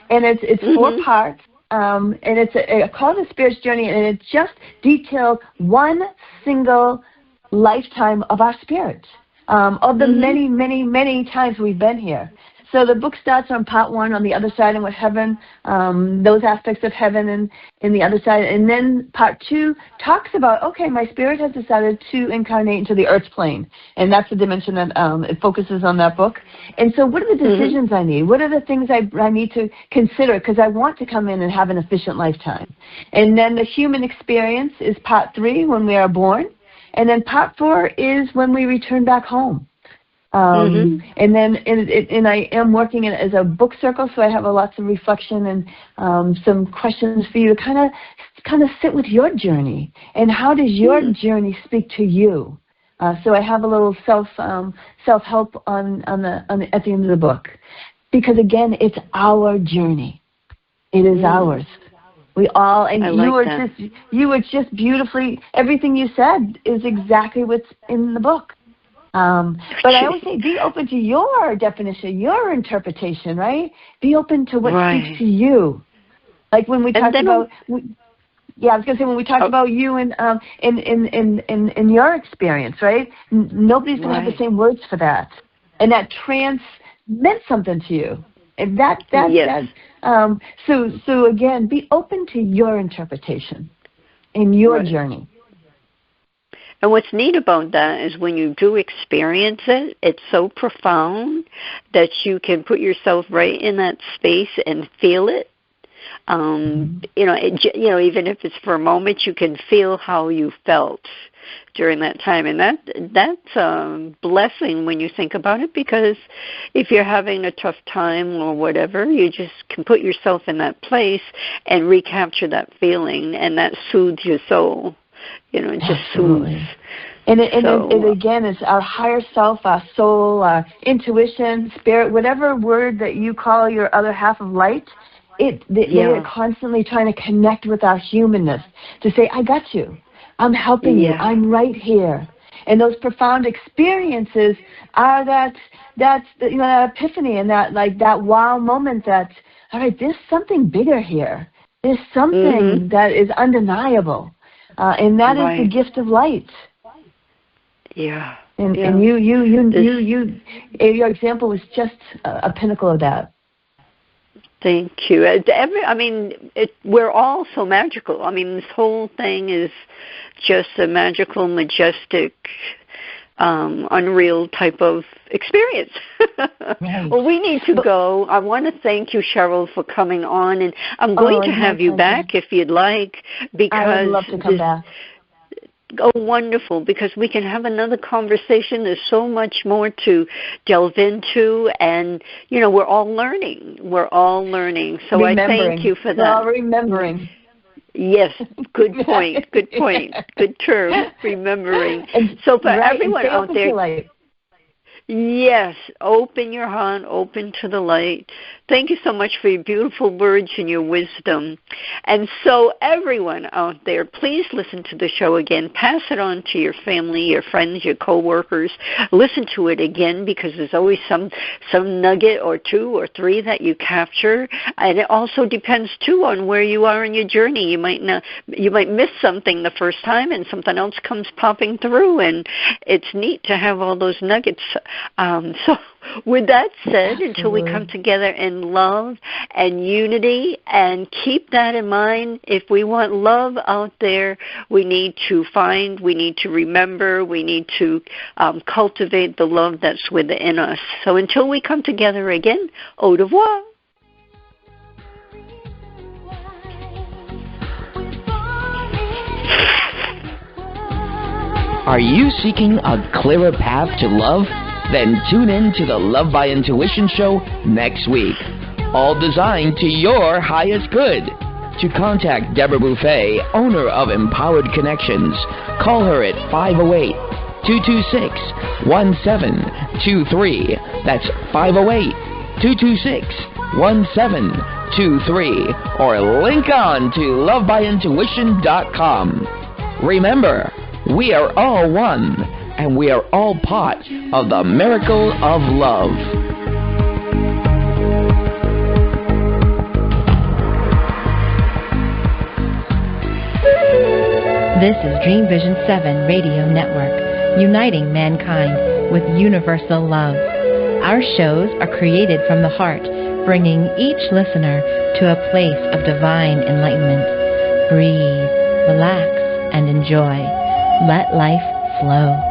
and it's 4 parts, and I call it a spirit's journey, and it just details one single lifetime of our spirit, of the many, many, many times we've been here. So the book starts on part 1 on the other side and with heaven, those aspects of heaven and the other side. And then part 2 talks about, okay, my spirit has decided to incarnate into the earth's plane. And that's the dimension that it focuses on that book. And so what are the decisions I need? What are the things I need to consider? Because I want to come in and have an efficient lifetime. And then the human experience is part 3 when we are born. And then part 4 is when we return back home. And then and I am working in as a book circle, so I have lots of reflection and some questions for you to kind of sit with your journey and how does your journey speak to you. So I have a little self help at the end of the book, because again, it's our journey. It is ours. We all, and you were just beautifully. Everything you said is exactly what's in the book. But I always say be open to your definition, your interpretation, right? Be open to what speaks to you. Like when we talked about, I was going to say when we talked about you and in your experience, right? Nobody's going to have the same words for that, and that trance meant something to you. And so again, be open to your interpretation in your journey. And what's neat about that is when you do experience it, it's so profound that you can put yourself right in that space and feel it. Even if it's for a moment, you can feel how you felt during that time, and that's a blessing when you think about it. Because if you're having a tough time or whatever, you just can put yourself in that place and recapture that feeling, and that soothes your soul. It just soothes. And again, it's our higher self, our soul, our intuition, spirit, whatever word that you call your other half of light. They are constantly trying to connect with our humanness to say, I got you. I'm helping you. I'm right here. And those profound experiences are that epiphany and that wow moment that, all right, there's something bigger here. There's something that is undeniable. And that is the gift of light. And your example was just a pinnacle of that. Thank you. We're all so magical. I mean, this whole thing is just a magical, majestic, unreal type of experience. Well, we need to go. I want to thank you, Cheryl, for coming on, and I'm going to have you back if you'd like, because I would love to come back. Oh, wonderful, because we can have another conversation. There's so much more to delve into, and, we're all learning. So I thank you for that. We're all remembering. Yes, good point. Good term, remembering. So for everyone out there, yes, open your heart, open to the light. Thank you so much for your beautiful words and your wisdom. And so everyone out there, please listen to the show again. Pass it on to your family, your friends, your coworkers. Listen to it again, because there's always some nugget or 2 or 3 that you capture. And it also depends too on where you are in your journey. You might miss something the first time, and something else comes popping through, and it's neat to have all those nuggets. So with that said, until we come together in love and unity, and keep that in mind, if we want love out there, we need to remember, we need to cultivate the love that's within us. So until we come together again, au revoir. Are you seeking a clearer path to love? Then tune in to the Love by Intuition show next week. All designed to your highest good. To contact Deborah Beauvais, owner of Empowered Connections, call her at 508-226-1723. That's 508-226-1723. Or link on to lovebyintuition.com. Remember, we are all one, and we are all part of the miracle of love. This is Dream Vision 7 Radio Network, uniting mankind with universal love. Our shows are created from the heart, bringing each listener to a place of divine enlightenment. Breathe, relax, and enjoy. Let life flow.